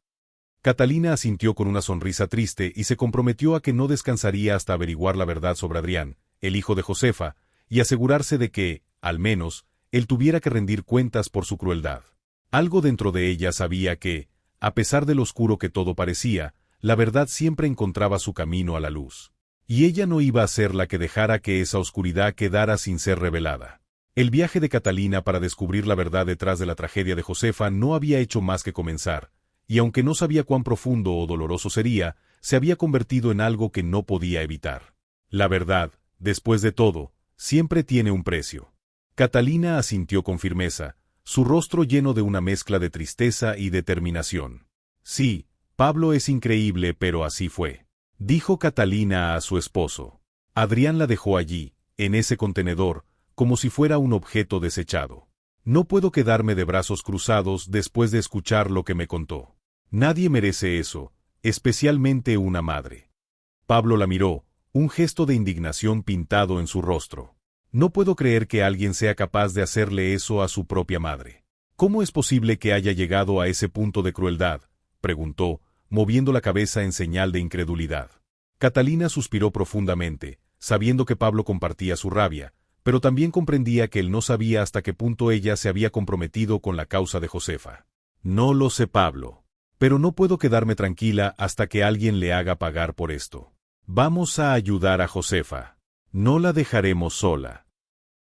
B: Catalina asintió con una sonrisa triste y se comprometió a que no descansaría hasta averiguar la verdad sobre Adrián, el hijo de Josefa, y asegurarse de que, al menos, él tuviera que rendir cuentas por su crueldad. Algo dentro de ella sabía que, a pesar de lo oscuro que todo parecía, la verdad siempre encontraba su camino a la luz. Y ella no iba a ser la que dejara que esa oscuridad quedara sin ser revelada. El viaje de Catalina para descubrir la verdad detrás de la tragedia de Josefa no había hecho más que comenzar, y aunque no sabía cuán profundo o doloroso sería, se había convertido en algo que no podía evitar. La verdad, después de todo, siempre tiene un precio. Catalina asintió con firmeza, su rostro lleno de una mezcla de tristeza y determinación. Sí, Pablo es increíble, pero así fue, dijo Catalina a su esposo. Adrián la dejó allí, en ese contenedor, como si fuera un objeto desechado. No puedo quedarme de brazos cruzados después de escuchar lo que me contó. Nadie merece eso, especialmente una madre. Pablo la miró, un gesto de indignación pintado en su rostro. No puedo creer que alguien sea capaz de hacerle eso a su propia madre. ¿Cómo es posible que haya llegado a ese punto de crueldad?, preguntó, moviendo la cabeza en señal de incredulidad. Catalina suspiró profundamente, sabiendo que Pablo compartía su rabia, pero también comprendía que él no sabía hasta qué punto ella se había comprometido con la causa de Josefa. No lo sé, Pablo. Pero no puedo quedarme tranquila hasta que alguien le haga pagar por esto. Vamos a ayudar a Josefa. No la dejaremos sola.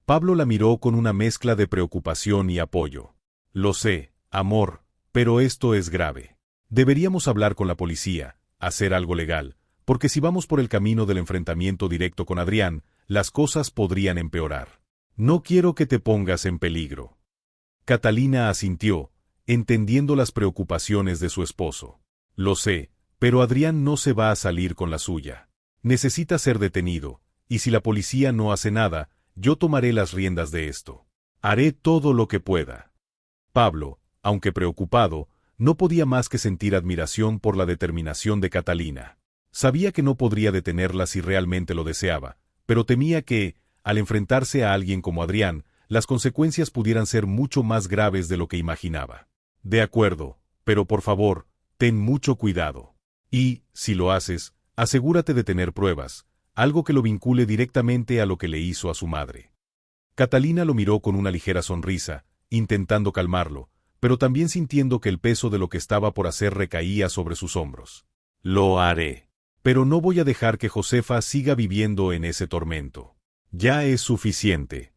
B: Pablo la miró con una mezcla de preocupación y apoyo. Lo sé, amor, pero esto es grave. Deberíamos hablar con la policía, hacer algo legal, porque si vamos por el camino del enfrentamiento directo con Adrián, las cosas podrían empeorar. No quiero que te pongas en peligro. Catalina asintió, entendiendo las preocupaciones de su esposo. Lo sé, pero Adrián no se va a salir con la suya. Necesita ser detenido, y si la policía no hace nada, yo tomaré las riendas de esto. Haré todo lo que pueda. Pablo, aunque preocupado, no podía más que sentir admiración por la determinación de Catalina. Sabía que no podría detenerla si realmente lo deseaba, pero temía que, al enfrentarse a alguien como Adrián, las consecuencias pudieran ser mucho más graves de lo que imaginaba. De acuerdo, pero por favor, ten mucho cuidado. Y, si lo haces, asegúrate de tener pruebas, algo que lo vincule directamente a lo que le hizo a su madre. Catalina lo miró con una ligera sonrisa, intentando calmarlo, pero también sintiendo que el peso de lo que estaba por hacer recaía sobre sus hombros. Lo haré. Pero no voy a dejar que Josefa siga viviendo en ese tormento. Ya es suficiente.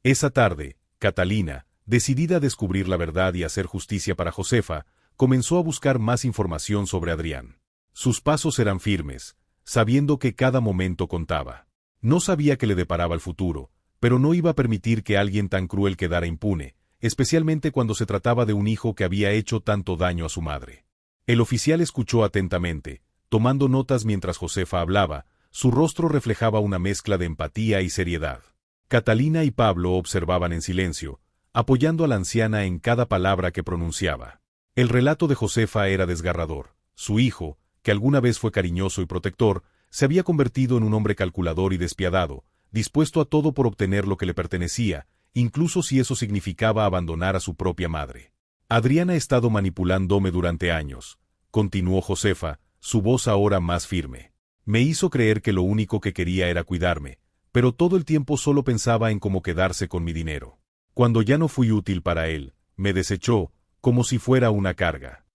B: Esa tarde, Catalina, decidida a descubrir la verdad y hacer justicia para Josefa, comenzó a buscar más información sobre Adrián. Sus pasos eran firmes, sabiendo que cada momento contaba. No sabía qué le deparaba el futuro, pero no iba a permitir que alguien tan cruel quedara impune, especialmente cuando se trataba de un hijo que había hecho tanto daño a su madre. El oficial escuchó atentamente, tomando notas mientras Josefa hablaba. Su rostro reflejaba una mezcla de empatía y seriedad. Catalina y Pablo observaban en silencio, apoyando a la anciana en cada palabra que pronunciaba. El relato de Josefa era desgarrador. Su hijo, que alguna vez fue cariñoso y protector, se había convertido en un hombre calculador y despiadado, dispuesto a todo por obtener lo que le pertenecía, incluso si eso significaba abandonar a su propia madre. Adrián ha estado manipulándome durante años, continuó Josefa, su voz ahora más firme. Me hizo creer que lo único que quería era cuidarme, pero todo el tiempo solo pensaba en cómo quedarse con mi dinero. Cuando ya no fui útil para él, me desechó, como si fuera una carga.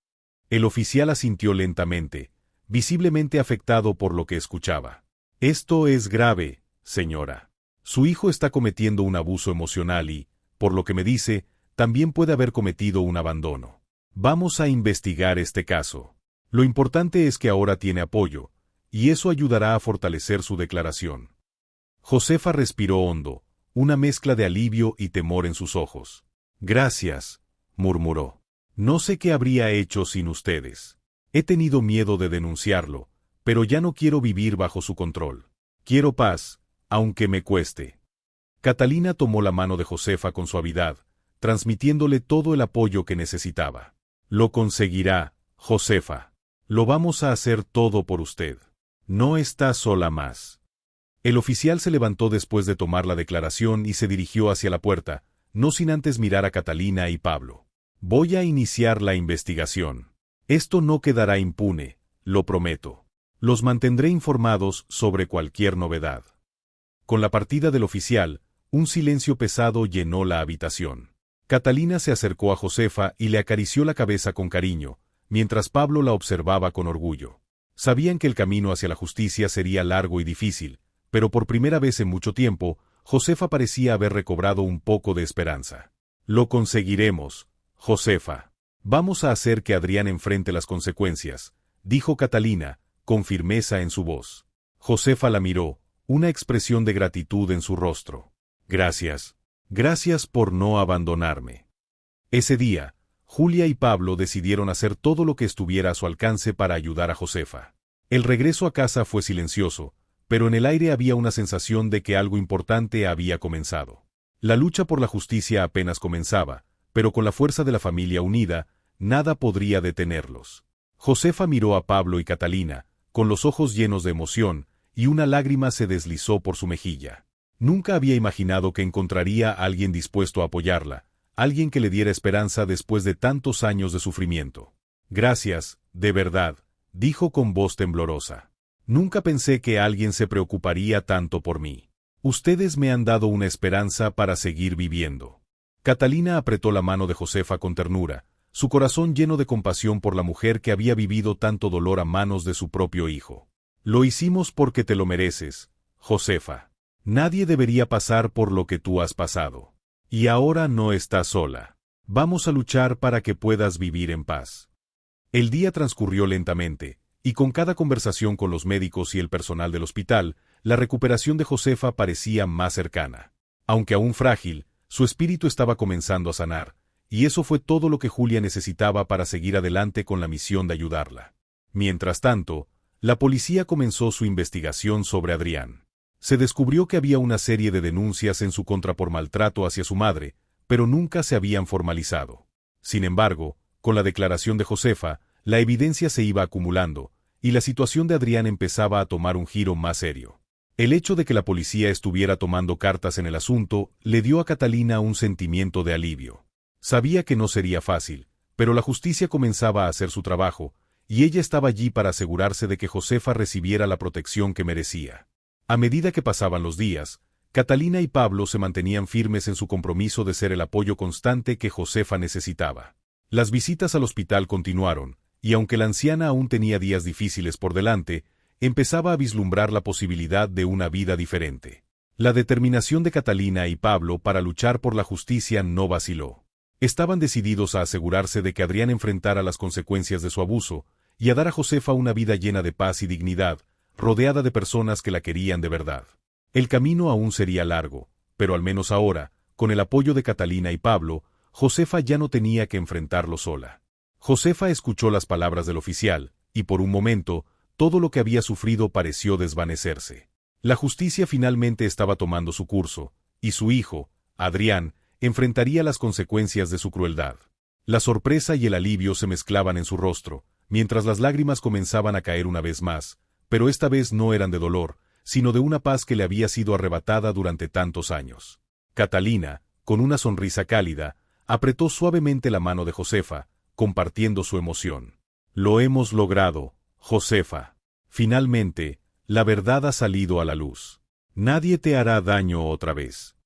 B: El oficial asintió lentamente, visiblemente afectado por lo que escuchaba. Esto es grave, señora. Su hijo está cometiendo un abuso emocional y, por lo que me dice, también puede haber cometido un abandono. Vamos a investigar este caso. Lo importante es que ahora tiene apoyo, y eso ayudará a fortalecer su declaración. Josefa respiró hondo, una mezcla de alivio y temor en sus ojos. Gracias, murmuró. No sé qué habría hecho sin ustedes. He tenido miedo de denunciarlo, pero ya no quiero vivir bajo su control. Quiero paz, aunque me cueste. Catalina tomó la mano de Josefa con suavidad, transmitiéndole todo el apoyo que necesitaba. Lo conseguirá, Josefa. Lo vamos a hacer todo por usted. No está sola más. El oficial se levantó después de tomar la declaración y se dirigió hacia la puerta, no sin antes mirar a Catalina y Pablo. Voy a iniciar la investigación. Esto no quedará impune, lo prometo. Los mantendré informados sobre cualquier novedad. Con la partida del oficial, un silencio pesado llenó la habitación. Catalina se acercó a Josefa y le acarició la cabeza con cariño, mientras Pablo la observaba con orgullo. Sabían que el camino hacia la justicia sería largo y difícil, pero por primera vez en mucho tiempo, Josefa parecía haber recobrado un poco de esperanza. Lo conseguiremos, Josefa. Vamos a hacer que Adrián enfrente las consecuencias, dijo Catalina, con firmeza en su voz. Josefa la miró, una expresión de gratitud en su rostro. Gracias. Gracias por no abandonarme. Ese día, Julia y Pablo decidieron hacer todo lo que estuviera a su alcance para ayudar a Josefa. El regreso a casa fue silencioso, pero en el aire había una sensación de que algo importante había comenzado. La lucha por la justicia apenas comenzaba, pero con la fuerza de la familia unida, nada podría detenerlos. Josefa miró a Pablo y Catalina, con los ojos llenos de emoción, y una lágrima se deslizó por su mejilla. Nunca había imaginado que encontraría a alguien dispuesto a apoyarla, alguien que le diera esperanza después de tantos años de sufrimiento. Gracias, de verdad, dijo con voz temblorosa. Nunca pensé que alguien se preocuparía tanto por mí. Ustedes me han dado una esperanza para seguir viviendo. Catalina apretó la mano de Josefa con ternura, su corazón lleno de compasión por la mujer que había vivido tanto dolor a manos de su propio hijo. Lo hicimos porque te lo mereces, Josefa. Nadie debería pasar por lo que tú has pasado. Y ahora no estás sola. Vamos a luchar para que puedas vivir en paz. El día transcurrió lentamente, y con cada conversación con los médicos y el personal del hospital, la recuperación de Josefa parecía más cercana. Aunque aún frágil, su espíritu estaba comenzando a sanar, y eso fue todo lo que Julia necesitaba para seguir adelante con la misión de ayudarla. Mientras tanto, la policía comenzó su investigación sobre Adrián. Se descubrió que había una serie de denuncias en su contra por maltrato hacia su madre, pero nunca se habían formalizado. Sin embargo, con la declaración de Josefa, la evidencia se iba acumulando, y la situación de Adrián empezaba a tomar un giro más serio. El hecho de que la policía estuviera tomando cartas en el asunto le dio a Catalina un sentimiento de alivio. Sabía que no sería fácil, pero la justicia comenzaba a hacer su trabajo, y ella estaba allí para asegurarse de que Josefa recibiera la protección que merecía. A medida que pasaban los días, Catalina y Pablo se mantenían firmes en su compromiso de ser el apoyo constante que Josefa necesitaba. Las visitas al hospital continuaron, y aunque la anciana aún tenía días difíciles por delante, empezaba a vislumbrar la posibilidad de una vida diferente. La determinación de Catalina y Pablo para luchar por la justicia no vaciló. Estaban decididos a asegurarse de que Adrián enfrentara las consecuencias de su abuso, y a dar a Josefa una vida llena de paz y dignidad, rodeada de personas que la querían de verdad. El camino aún sería largo, pero al menos ahora, con el apoyo de Catalina y Pablo, Josefa ya no tenía que enfrentarlo sola. Josefa escuchó las palabras del oficial, y por un momento, todo lo que había sufrido pareció desvanecerse. La justicia finalmente estaba tomando su curso, y su hijo, Adrián, enfrentaría las consecuencias de su crueldad. La sorpresa y el alivio se mezclaban en su rostro, mientras las lágrimas comenzaban a caer una vez más, pero esta vez no eran de dolor, sino de una paz que le había sido arrebatada durante tantos años. Catalina, con una sonrisa cálida, apretó suavemente la mano de Josefa, compartiendo su emoción. Lo hemos logrado, Josefa. Finalmente, la verdad ha salido a la luz. Nadie te hará daño otra vez.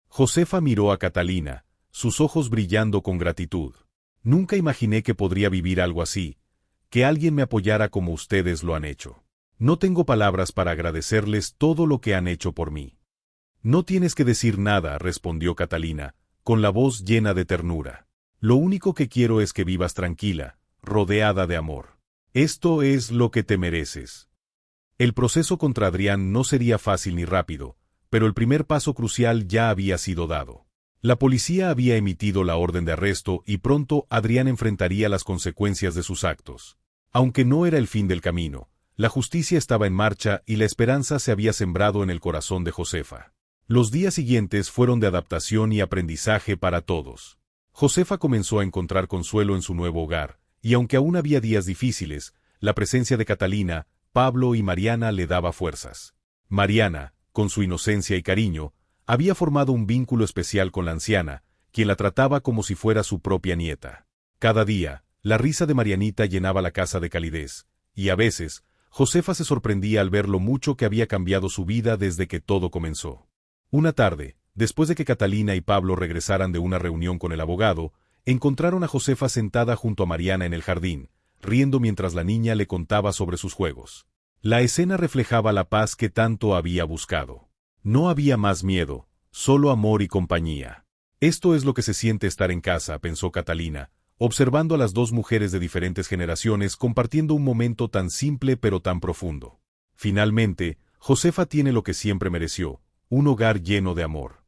B: Josefa miró a Catalina, sus ojos brillando con gratitud. Nunca imaginé que podría vivir algo así, que alguien me apoyara como ustedes lo han hecho. No tengo palabras para agradecerles todo lo que han hecho por mí. No tienes que decir nada, respondió Catalina, con la voz llena de ternura. Lo único que quiero es que vivas tranquila, rodeada de amor. Esto es lo que te mereces. El proceso contra Adrián no sería fácil ni rápido, pero el primer paso crucial ya había sido dado. La policía había emitido la orden de arresto y pronto Adrián enfrentaría las consecuencias de sus actos. Aunque no era el fin del camino, la justicia estaba en marcha y la esperanza se había sembrado en el corazón de Josefa. Los días siguientes fueron de adaptación y aprendizaje para todos. Josefa comenzó a encontrar consuelo en su nuevo hogar, y aunque aún había días difíciles, la presencia de Catalina, Pablo y Mariana le daba fuerzas. Mariana, con su inocencia y cariño, había formado un vínculo especial con la anciana, quien la trataba como si fuera su propia nieta. Cada día, la risa de Marianita llenaba la casa de calidez, y a veces, Josefa se sorprendía al ver lo mucho que había cambiado su vida desde que todo comenzó. Una tarde, después de que Catalina y Pablo regresaran de una reunión con el abogado, encontraron a Josefa sentada junto a Mariana en el jardín, riendo mientras la niña le contaba sobre sus juegos. La escena reflejaba la paz que tanto había buscado. No había más miedo, solo amor y compañía. Esto es lo que se siente estar en casa, pensó Catalina, observando a las dos mujeres de diferentes generaciones compartiendo un momento tan simple pero tan profundo. Finalmente, Josefa tiene lo que siempre mereció, un hogar lleno de amor.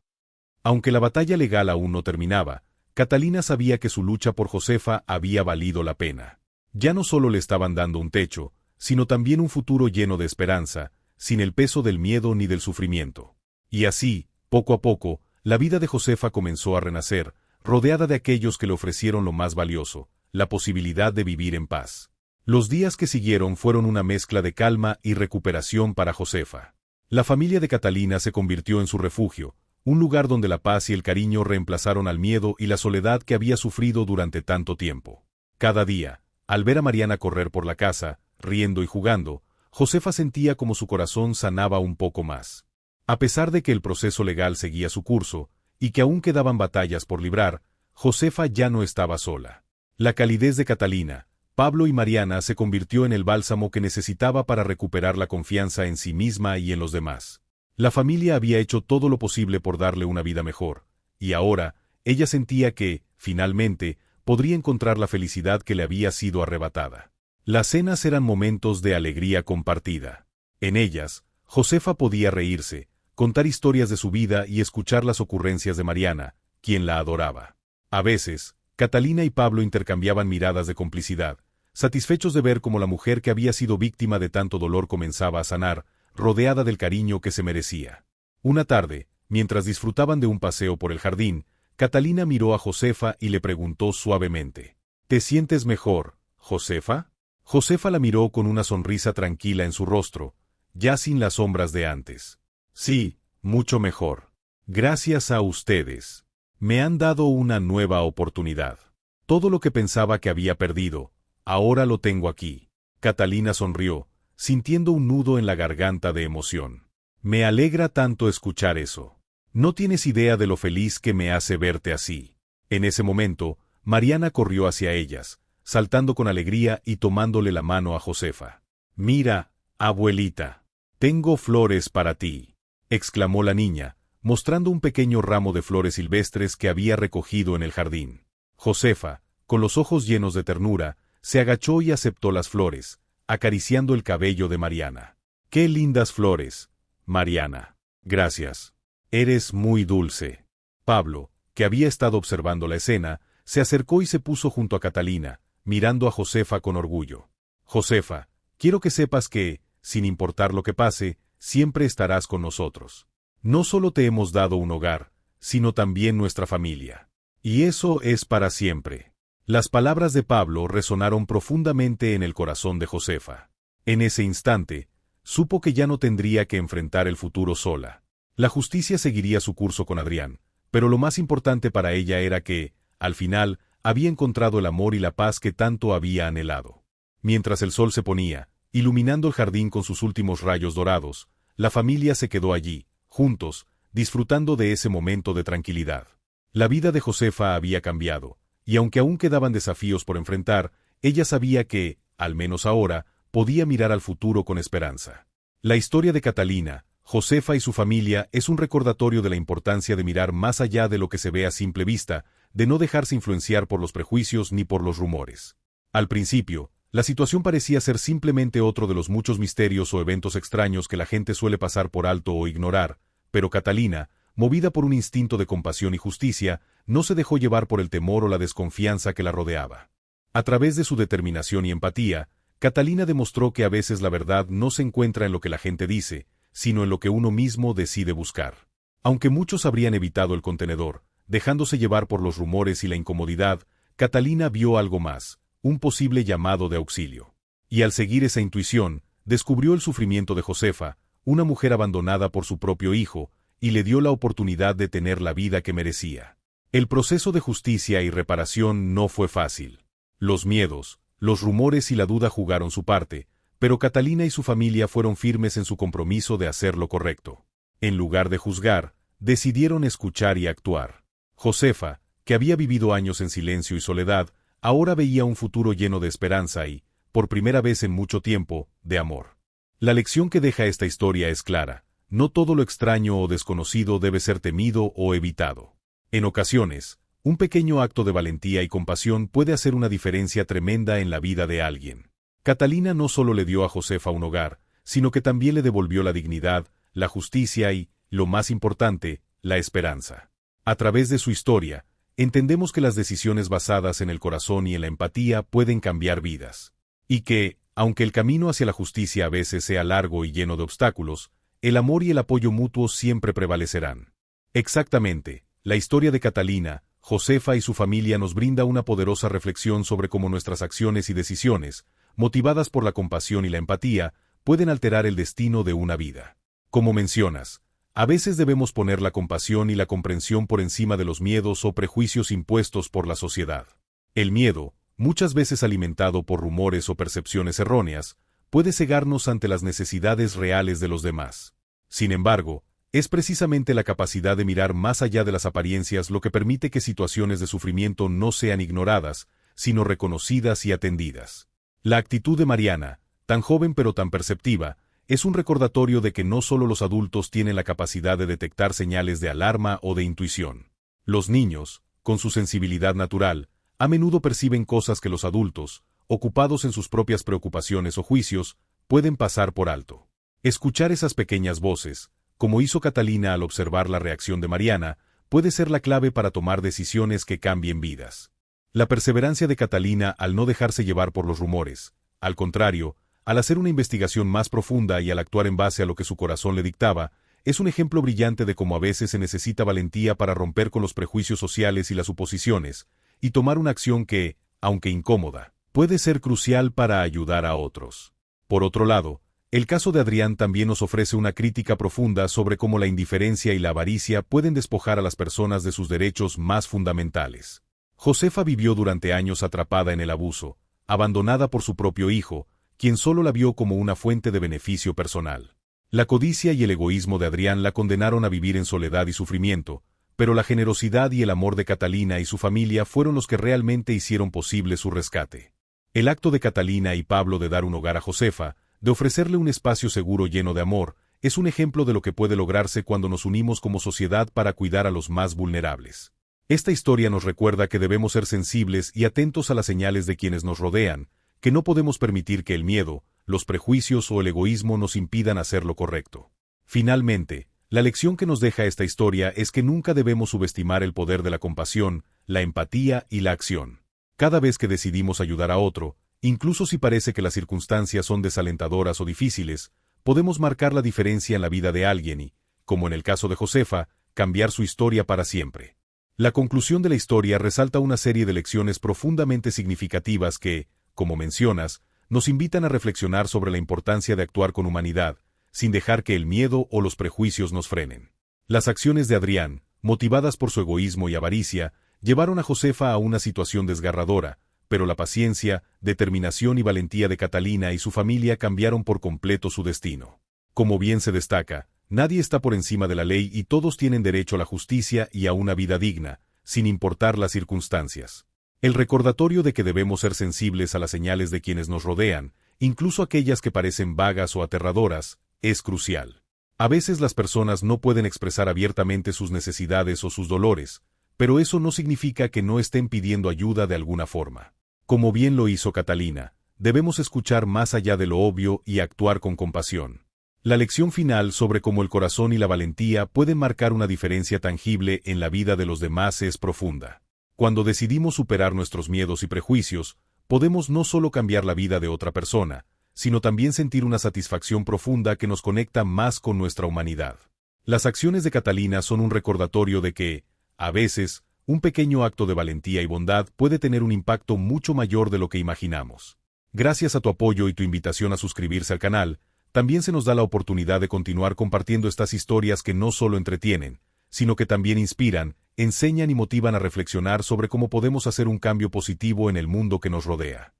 B: Aunque la batalla legal aún no terminaba, Catalina sabía que su lucha por Josefa había valido la pena. Ya no solo le estaban dando un techo, sino también un futuro lleno de esperanza, sin el peso del miedo ni del sufrimiento. Y así, poco a poco, la vida de Josefa comenzó a renacer, rodeada de aquellos que le ofrecieron lo más valioso, la posibilidad de vivir en paz. Los días que siguieron fueron una mezcla de calma y recuperación para Josefa. La familia de Catalina se convirtió en su refugio, un lugar donde la paz y el cariño reemplazaron al miedo y la soledad que había sufrido durante tanto tiempo. Cada día, al ver a Mariana correr por la casa, riendo y jugando, Josefa sentía como su corazón sanaba un poco más. A pesar de que el proceso legal seguía su curso, y que aún quedaban batallas por librar, Josefa ya no estaba sola. La calidez de Catalina, Pablo y Mariana se convirtió en el bálsamo que necesitaba para recuperar la confianza en sí misma y en los demás. La familia había hecho todo lo posible por darle una vida mejor, y ahora, ella sentía que, finalmente, podría encontrar la felicidad que le había sido arrebatada. Las cenas eran momentos de alegría compartida. En ellas, Josefa podía reírse, contar historias de su vida y escuchar las ocurrencias de Mariana, quien la adoraba. A veces, Catalina y Pablo intercambiaban miradas de complicidad, satisfechos de ver cómo la mujer que había sido víctima de tanto dolor comenzaba a sanar, rodeada del cariño que se merecía. Una tarde, mientras disfrutaban de un paseo por el jardín, Catalina miró a Josefa y le preguntó suavemente: ¿Te sientes mejor, Josefa? Josefa la miró con una sonrisa tranquila en su rostro, ya sin las sombras de antes. Sí, mucho mejor. Gracias a ustedes. Me han dado una nueva oportunidad. Todo lo que pensaba que había perdido, ahora lo tengo aquí. Catalina sonrió, sintiendo un nudo en la garganta de emoción. Me alegra tanto escuchar eso. No tienes idea de lo feliz que me hace verte así. En ese momento, Mariana corrió hacia ellas, saltando con alegría y tomándole la mano a Josefa. Mira, abuelita, tengo flores para ti, exclamó la niña, mostrando un pequeño ramo de flores silvestres que había recogido en el jardín. Josefa, con los ojos llenos de ternura, se agachó y aceptó las flores, acariciando el cabello de Mariana. ¡Qué lindas flores, Mariana! Gracias. Eres muy dulce. Pablo, que había estado observando la escena, se acercó y se puso junto a Catalina, mirando a Josefa con orgullo. Josefa, quiero que sepas que, sin importar lo que pase, siempre estarás con nosotros. No solo te hemos dado un hogar, sino también nuestra familia. Y eso es para siempre. Las palabras de Pablo resonaron profundamente en el corazón de Josefa. En ese instante, supo que ya no tendría que enfrentar el futuro sola. La justicia seguiría su curso con Adrián, pero lo más importante para ella era que, al final, había encontrado el amor y la paz que tanto había anhelado. Mientras el sol se ponía, iluminando el jardín con sus últimos rayos dorados, la familia se quedó allí, juntos, disfrutando de ese momento de tranquilidad. La vida de Josefa había cambiado, y aunque aún quedaban desafíos por enfrentar, ella sabía que, al menos ahora, podía mirar al futuro con esperanza. La historia de Catalina, Josefa y su familia es un recordatorio de la importancia de mirar más allá de lo que se ve a simple vista, de no dejarse influenciar por los prejuicios ni por los rumores. Al principio, la situación parecía ser simplemente otro de los muchos misterios o eventos extraños que la gente suele pasar por alto o ignorar, pero Catalina, movida por un instinto de compasión y justicia, no se dejó llevar por el temor o la desconfianza que la rodeaba. A través de su determinación y empatía, Catalina demostró que a veces la verdad no se encuentra en lo que la gente dice, sino en lo que uno mismo decide buscar. Aunque muchos habrían evitado el contenedor, dejándose llevar por los rumores y la incomodidad, Catalina vio algo más, un posible llamado de auxilio. Y al seguir esa intuición, descubrió el sufrimiento de Josefa, una mujer abandonada por su propio hijo, y le dio la oportunidad de tener la vida que merecía. El proceso de justicia y reparación no fue fácil. Los miedos, los rumores y la duda jugaron su parte, pero Catalina y su familia fueron firmes en su compromiso de hacer lo correcto. En lugar de juzgar, decidieron escuchar y actuar. Josefa, que había vivido años en silencio y soledad, ahora veía un futuro lleno de esperanza y, por primera vez en mucho tiempo, de amor. La lección que deja esta historia es clara: no todo lo extraño o desconocido debe ser temido o evitado. En ocasiones, un pequeño acto de valentía y compasión puede hacer una diferencia tremenda en la vida de alguien. Catalina no solo le dio a Josefa un hogar, sino que también le devolvió la dignidad, la justicia y, lo más importante, la esperanza. A través de su historia, entendemos que las decisiones basadas en el corazón y en la empatía pueden cambiar vidas. Y que, aunque el camino hacia la justicia a veces sea largo y lleno de obstáculos, el amor y el apoyo mutuo siempre prevalecerán. Exactamente, la historia de Catalina, Josefa y su familia nos brinda una poderosa reflexión sobre cómo nuestras acciones y decisiones, motivadas por la compasión y la empatía, pueden alterar el destino de una vida. Como mencionas, a veces debemos poner la compasión y la comprensión por encima de los miedos o prejuicios impuestos por la sociedad. El miedo, muchas veces alimentado por rumores o percepciones erróneas, puede cegarnos ante las necesidades reales de los demás. Sin embargo, es precisamente la capacidad de mirar más allá de las apariencias lo que permite que situaciones de sufrimiento no sean ignoradas, sino reconocidas y atendidas. La actitud de Mariana, tan joven pero tan perceptiva, es un recordatorio de que no solo los adultos tienen la capacidad de detectar señales de alarma o de intuición. Los niños, con su sensibilidad natural, a menudo perciben cosas que los adultos, ocupados en sus propias preocupaciones o juicios, pueden pasar por alto. Escuchar esas pequeñas voces, como hizo Catalina al observar la reacción de Mariana, puede ser la clave para tomar decisiones que cambien vidas. La perseverancia de Catalina al no dejarse llevar por los rumores, al contrario, al hacer una investigación más profunda y al actuar en base a lo que su corazón le dictaba, es un ejemplo brillante de cómo a veces se necesita valentía para romper con los prejuicios sociales y las suposiciones, y tomar una acción que, aunque incómoda, puede ser crucial para ayudar a otros. Por otro lado, el caso de Adrián también nos ofrece una crítica profunda sobre cómo la indiferencia y la avaricia pueden despojar a las personas de sus derechos más fundamentales. Josefa vivió durante años atrapada en el abuso, abandonada por su propio hijo, quien solo la vio como una fuente de beneficio personal. La codicia y el egoísmo de Adrián la condenaron a vivir en soledad y sufrimiento, pero la generosidad y el amor de Catalina y su familia fueron los que realmente hicieron posible su rescate. El acto de Catalina y Pablo de dar un hogar a Josefa, de ofrecerle un espacio seguro lleno de amor, es un ejemplo de lo que puede lograrse cuando nos unimos como sociedad para cuidar a los más vulnerables. Esta historia nos recuerda que debemos ser sensibles y atentos a las señales de quienes nos rodean, que no podemos permitir que el miedo, los prejuicios o el egoísmo nos impidan hacer lo correcto. Finalmente, la lección que nos deja esta historia es que nunca debemos subestimar el poder de la compasión, la empatía y la acción. Cada vez que decidimos ayudar a otro, incluso si parece que las circunstancias son desalentadoras o difíciles, podemos marcar la diferencia en la vida de alguien y, como en el caso de Josefa, cambiar su historia para siempre. La conclusión de la historia resalta una serie de lecciones profundamente significativas que, como mencionas, nos invitan a reflexionar sobre la importancia de actuar con humanidad, sin dejar que el miedo o los prejuicios nos frenen. Las acciones de Adrián, motivadas por su egoísmo y avaricia, llevaron a Josefa a una situación desgarradora, pero la paciencia, determinación y valentía de Catalina y su familia cambiaron por completo su destino. Como bien se destaca, nadie está por encima de la ley y todos tienen derecho a la justicia y a una vida digna, sin importar las circunstancias. El recordatorio de que debemos ser sensibles a las señales de quienes nos rodean, incluso aquellas que parecen vagas o aterradoras, es crucial. A veces las personas no pueden expresar abiertamente sus necesidades o sus dolores, pero eso no significa que no estén pidiendo ayuda de alguna forma. Como bien lo hizo Catalina, debemos escuchar más allá de lo obvio y actuar con compasión. La lección final sobre cómo el corazón y la valentía pueden marcar una diferencia tangible en la vida de los demás es profunda. Cuando decidimos superar nuestros miedos y prejuicios, podemos no solo cambiar la vida de otra persona, sino también sentir una satisfacción profunda que nos conecta más con nuestra humanidad. Las acciones de Catalina son un recordatorio de que, a veces, un pequeño acto de valentía y bondad puede tener un impacto mucho mayor de lo que imaginamos. Gracias a tu apoyo y tu invitación a suscribirse al canal, también se nos da la oportunidad de continuar compartiendo estas historias que no solo entretienen, sino que también inspiran, enseñan y motivan a reflexionar sobre cómo podemos hacer un cambio positivo en el mundo que nos rodea.